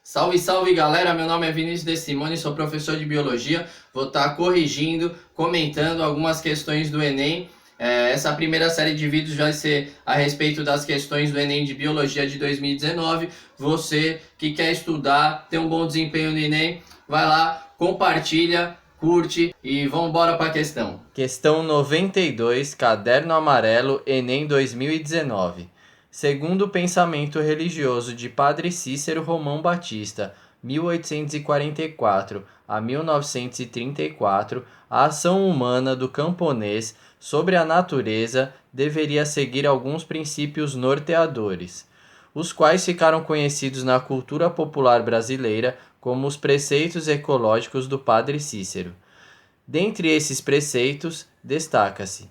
Salve, salve galera, meu nome é Vinícius De Simone, sou professor de Biologia. Vou estar corrigindo, comentando algumas questões do Enem. Essa primeira série de vídeos vai ser a respeito das questões do Enem de Biologia de 2019. Você que quer estudar, ter um bom desempenho no Enem, vai lá, compartilha, curte e vamos embora para a questão. Questão 92, Caderno Amarelo, Enem 2019. Segundo o pensamento religioso de Padre Cícero Romão Batista, 1844 a 1934, a ação humana do camponês sobre a natureza deveria seguir alguns princípios norteadores, os quais ficaram conhecidos na cultura popular brasileira como os preceitos ecológicos do Padre Cícero. Dentre esses preceitos, destaca-se: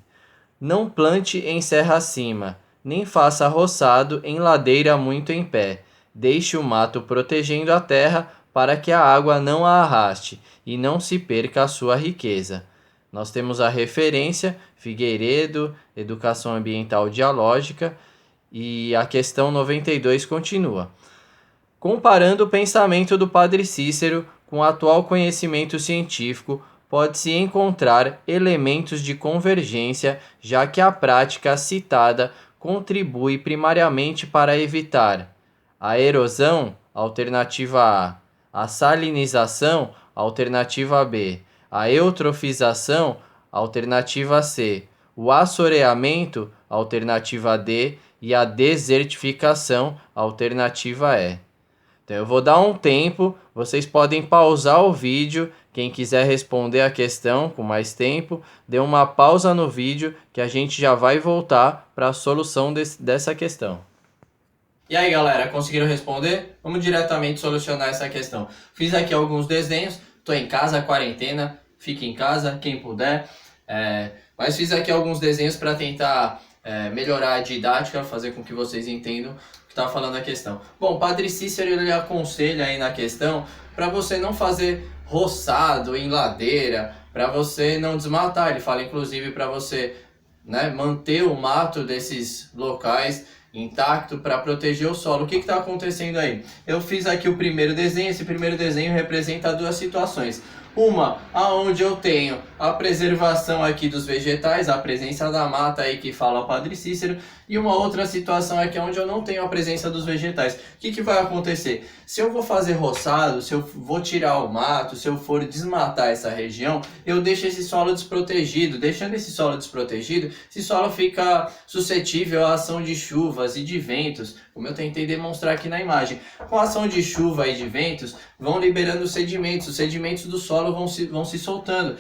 não plante em serra acima, nem faça roçado em ladeira muito em pé. Deixe o mato protegendo a terra para que a água não a arraste e não se perca a sua riqueza. Nós temos a referência Figueiredo, Educação Ambiental Dialógica, e a questão 92 continua. Comparando o pensamento do Padre Cícero com o atual conhecimento científico, pode-se encontrar elementos de convergência, já que a prática citada contribui primariamente para evitar a erosão, alternativa A, a salinização, alternativa B, a eutrofização, alternativa C, o assoreamento, alternativa D, e a desertificação, alternativa E. Então eu vou dar um tempo, vocês podem pausar o vídeo, quem quiser responder a questão com mais tempo, dê uma pausa no vídeo que a gente já vai voltar para a solução dessa questão. E aí galera, conseguiram responder? Vamos diretamente solucionar essa questão. Fiz aqui alguns desenhos, estou em casa, quarentena, fique em casa, quem puder. Mas fiz aqui alguns desenhos para tentar melhorar a didática, fazer com que vocês entendam o que está falando a questão. Bom, Padre Cícero ele aconselha aí na questão para você não fazer roçado em ladeira, para você não desmatar. Ele fala inclusive para você manter o mato desses locais intacto para proteger o solo. O que está acontecendo aí? Eu fiz aqui o primeiro desenho. Esse primeiro desenho representa duas situações. Uma, aonde eu tenho a preservação aqui dos vegetais, a presença da mata aí que fala o Padre Cícero, e uma outra situação aqui onde eu não tenho a presença dos vegetais. O que vai acontecer? Se eu vou fazer roçado, se eu vou tirar o mato, se eu for desmatar essa região, eu deixo esse solo desprotegido. Deixando esse solo desprotegido, esse solo fica suscetível à ação de chuvas e de ventos, como eu tentei demonstrar aqui na imagem. Com a ação de chuva e de ventos, vão liberando os sedimentos do solo vão se soltando.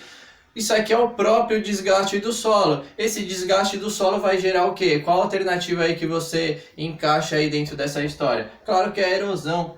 Isso aqui é o próprio desgaste do solo. Esse desgaste do solo vai gerar o quê? Qual a alternativa aí que você encaixa aí dentro dessa história? Claro que é a erosão.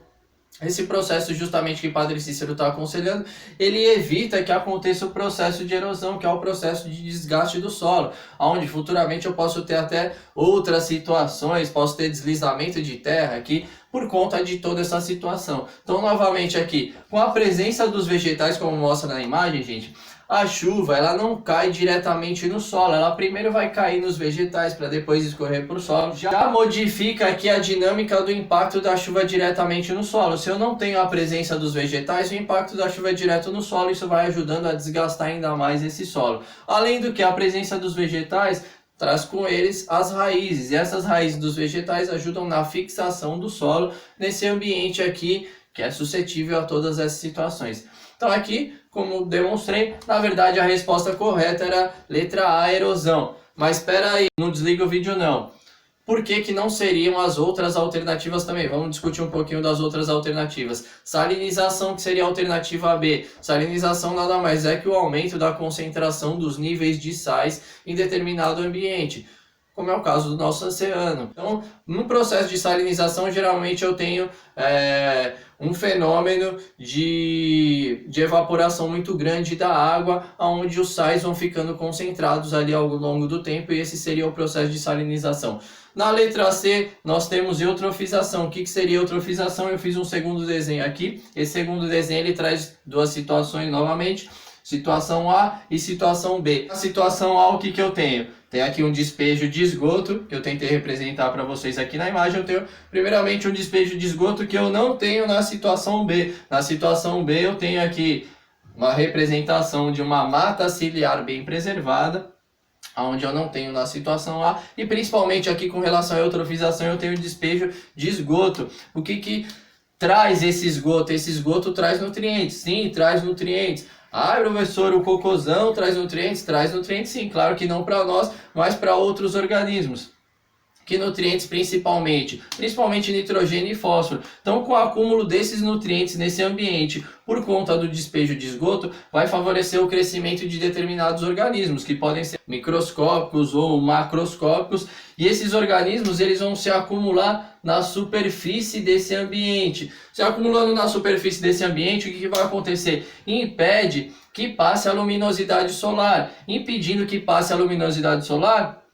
Esse processo justamente que o Padre Cícero está aconselhando, ele evita que aconteça o processo de erosão, que é o processo de desgaste do solo, onde futuramente eu posso ter até outras situações, posso ter deslizamento de terra aqui, por conta de toda essa situação. Então, novamente aqui, com a presença dos vegetais, como mostra na imagem, gente, a chuva ela não cai diretamente no solo, ela primeiro vai cair nos vegetais para depois escorrer para o solo. Já modifica aqui a dinâmica do impacto da chuva diretamente no solo. Se eu não tenho a presença dos vegetais, o impacto da chuva é direto no solo, isso vai ajudando a desgastar ainda mais esse solo. Além do que a presença dos vegetais traz com eles as raízes, e essas raízes dos vegetais ajudam na fixação do solo nesse ambiente aqui que é suscetível a todas essas situações. Então aqui, como demonstrei, na verdade a resposta correta era letra A, erosão. Mas espera aí, não desliga o vídeo não. Por que não seriam as outras alternativas também? Vamos discutir um pouquinho das outras alternativas. Salinização, que seria a alternativa B. Salinização nada mais é que o aumento da concentração dos níveis de sais em determinado ambiente, como é o caso do nosso oceano. Então, no processo de salinização, geralmente eu tenho um fenômeno de evaporação muito grande da água, onde os sais vão ficando concentrados ali ao longo do tempo, e esse seria o processo de salinização. Na letra C, nós temos eutrofização. O que seria eutrofização? Eu fiz um segundo desenho aqui. Esse segundo desenho ele traz duas situações novamente. Situação A e situação B. Na situação A, o que eu tenho? Tem aqui um despejo de esgoto, que eu tentei representar para vocês aqui na imagem. Eu tenho, primeiramente, um despejo de esgoto que eu não tenho na situação B. Na situação B, eu tenho aqui uma representação de uma mata ciliar bem preservada, onde eu não tenho na situação A. E principalmente aqui com relação à eutrofização, eu tenho despejo de esgoto. O que traz esse esgoto? Esse esgoto traz nutrientes. Sim, traz nutrientes. Ah, professor, o cocôzão traz nutrientes? Traz nutrientes sim, claro que não para nós, mas para outros organismos. Que nutrientes principalmente? Principalmente nitrogênio e fósforo. Então, com o acúmulo desses nutrientes nesse ambiente, por conta do despejo de esgoto, vai favorecer o crescimento de determinados organismos, que podem ser microscópicos ou macroscópicos, e esses organismos eles vão se acumular na superfície desse ambiente. Se acumulando na superfície desse ambiente, o que vai acontecer? Impede que passe a luminosidade solar. Impedindo que passe a luminosidade solar,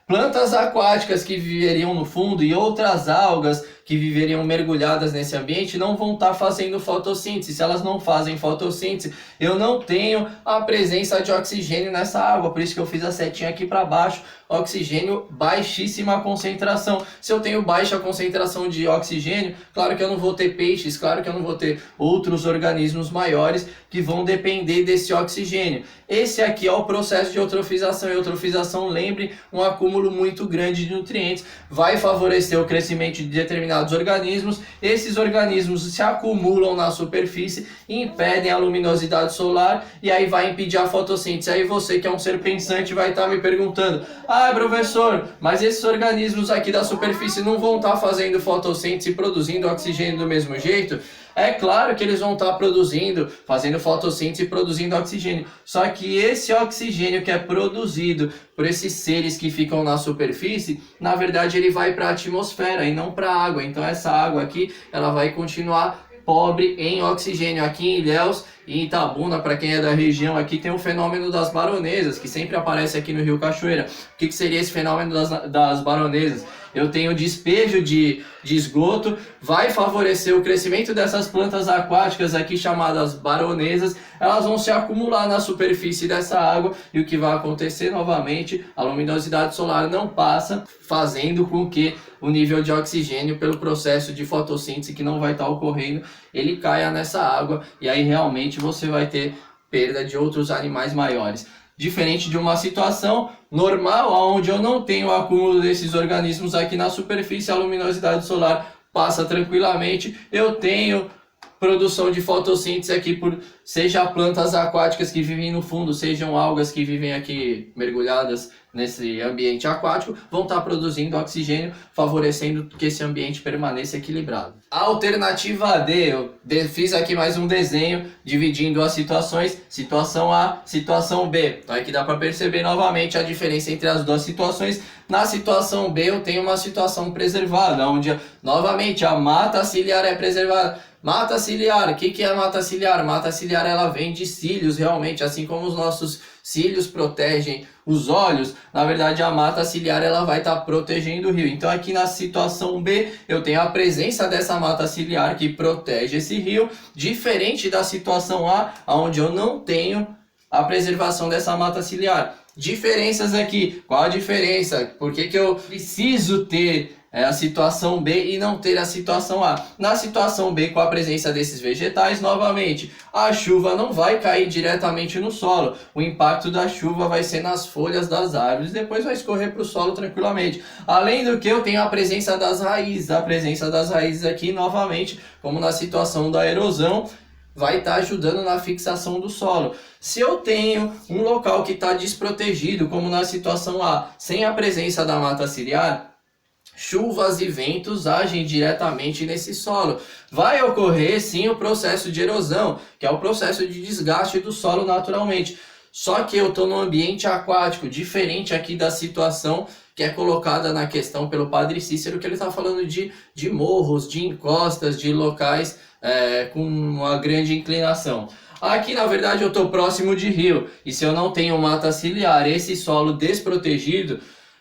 plantas aquáticas que viveriam no fundo e outras algas que viveriam mergulhadas nesse ambiente não vão estar fazendo fotossíntese. Se elas não fazem fotossíntese, eu não tenho a presença de oxigênio nessa água. Por isso que eu fiz a setinha aqui para baixo. Oxigênio, baixíssima concentração. Se eu tenho baixa concentração de oxigênio, claro que eu não vou ter peixes, claro que eu não vou ter outros organismos maiores que vão depender desse oxigênio. Esse aqui é o processo de eutrofização. Eutrofização, lembre, um acúmulo muito grande de nutrientes, vai favorecer o crescimento de determinados organismos. Esses organismos se acumulam na superfície, impedem a luminosidade solar e aí vai impedir a fotossíntese. Aí você que é um ser pensante vai estar me perguntando: ah, professor, mas esses organismos aqui da superfície não vão estar fazendo fotossíntese e produzindo oxigênio do mesmo jeito? É claro que eles vão estar produzindo, fazendo fotossíntese e produzindo oxigênio. Só que esse oxigênio que é produzido por esses seres que ficam na superfície, na verdade ele vai para a atmosfera e não para a água. Então essa água aqui, ela vai continuar pobre em oxigênio. Aqui em Ilhéus e em Itabuna, para quem é da região, aqui tem o fenômeno das baronesas, que sempre aparece aqui no Rio Cachoeira. O que seria esse fenômeno das baronesas? Eu tenho despejo de esgoto, vai favorecer o crescimento dessas plantas aquáticas aqui chamadas baronesas. Elas vão se acumular na superfície dessa água e o que vai acontecer novamente, a luminosidade solar não passa, fazendo com que o nível de oxigênio, pelo processo de fotossíntese que não vai estar ocorrendo, ele caia nessa água e aí realmente você vai ter perda de outros animais maiores. Diferente de uma situação normal, onde eu não tenho o acúmulo desses organismos aqui na superfície, a luminosidade solar passa tranquilamente, eu tenho produção de fotossíntese aqui por seja plantas aquáticas que vivem no fundo, sejam algas que vivem aqui mergulhadas nesse ambiente aquático, vão estar produzindo oxigênio, favorecendo que esse ambiente permaneça equilibrado. A alternativa D, eu fiz aqui mais um desenho dividindo as situações, situação A, situação B. Então aqui dá para perceber novamente a diferença entre as duas situações. Na situação B eu tenho uma situação preservada, onde novamente a mata ciliar é preservada. Mata ciliar, o que é a mata ciliar? Mata ciliar ela vem de cílios realmente, assim como os nossos cílios protegem os olhos, na verdade a mata ciliar ela vai estar protegendo o rio. Então aqui na situação B eu tenho a presença dessa mata ciliar que protege esse rio, diferente da situação A, onde eu não tenho a preservação dessa mata ciliar. Diferenças aqui, qual a diferença? Por que eu preciso ter a situação B e não ter a situação A? Na situação B, com a presença desses vegetais, novamente, a chuva não vai cair diretamente no solo. O impacto da chuva vai ser nas folhas das árvores, depois vai escorrer para o solo tranquilamente. Além do que eu tenho a presença das raízes. A presença das raízes aqui, novamente, como na situação da erosão, vai estar ajudando na fixação do solo. Se eu tenho um local que está desprotegido, como na situação A, sem a presença da mata ciliar, chuvas e ventos agem diretamente nesse solo. Vai ocorrer sim o processo de erosão, que é o processo de desgaste do solo naturalmente. Só que eu estou num ambiente aquático, diferente aqui da situação que é colocada na questão pelo Padre Cícero, que ele está falando de morros, de encostas, de locais com uma grande inclinação. Aqui, na verdade, eu estou próximo de rio, e se eu não tenho mata ciliar, esse solo desprotegido,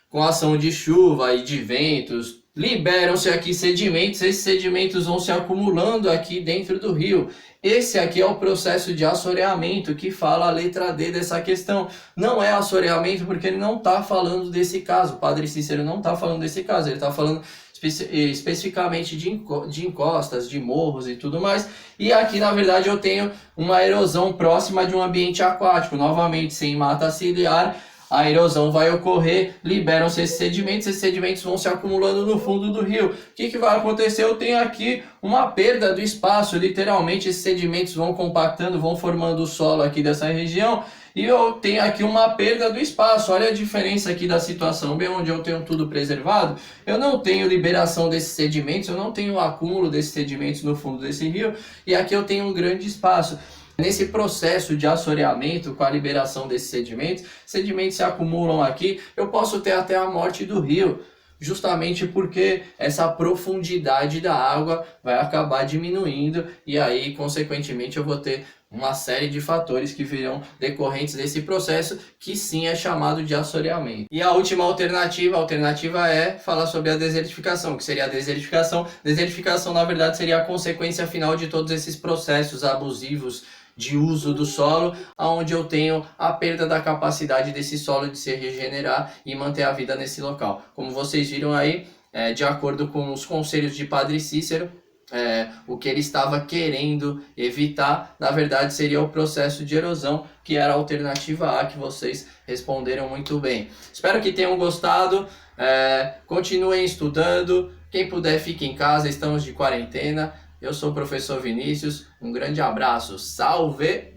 com a ação de chuva e de ventos, liberam-se aqui sedimentos, esses sedimentos vão se acumulando aqui dentro do rio. Esse aqui é o processo de assoreamento que fala a letra D dessa questão. Não é assoreamento porque ele não está falando desse caso. O Padre Cícero não está falando desse caso, ele está falando especificamente de encostas, de morros e tudo mais. E aqui, na verdade, eu tenho uma erosão próxima de um ambiente aquático. Novamente, sem mata ciliar, a erosão vai ocorrer, liberam-se esses sedimentos vão se acumulando no fundo do rio. O que vai acontecer? Eu tenho aqui uma perda do espaço, literalmente esses sedimentos vão compactando, vão formando o solo aqui dessa região, e eu tenho aqui uma perda do espaço. Olha a diferença aqui da situação, bem onde eu tenho tudo preservado, eu não tenho liberação desses sedimentos, eu não tenho acúmulo desses sedimentos no fundo desse rio, e aqui eu tenho um grande espaço. Nesse processo de assoreamento, com a liberação desses sedimentos se acumulam aqui, eu posso ter até a morte do rio, justamente porque essa profundidade da água vai acabar diminuindo e aí, consequentemente, eu vou ter uma série de fatores que virão decorrentes desse processo, que sim é chamado de assoreamento. E a última alternativa é falar sobre a desertificação, que seria a desertificação. Desertificação, na verdade, seria a consequência final de todos esses processos abusivos de uso do solo, onde eu tenho a perda da capacidade desse solo de se regenerar e manter a vida nesse local. Como vocês viram aí, de acordo com os conselhos de Padre Cícero, o que ele estava querendo evitar, na verdade, seria o processo de erosão, que era a alternativa A, que vocês responderam muito bem. Espero que tenham gostado, continuem estudando, quem puder fique em casa, estamos de quarentena. Eu sou o professor Vinícius, um grande abraço, salve!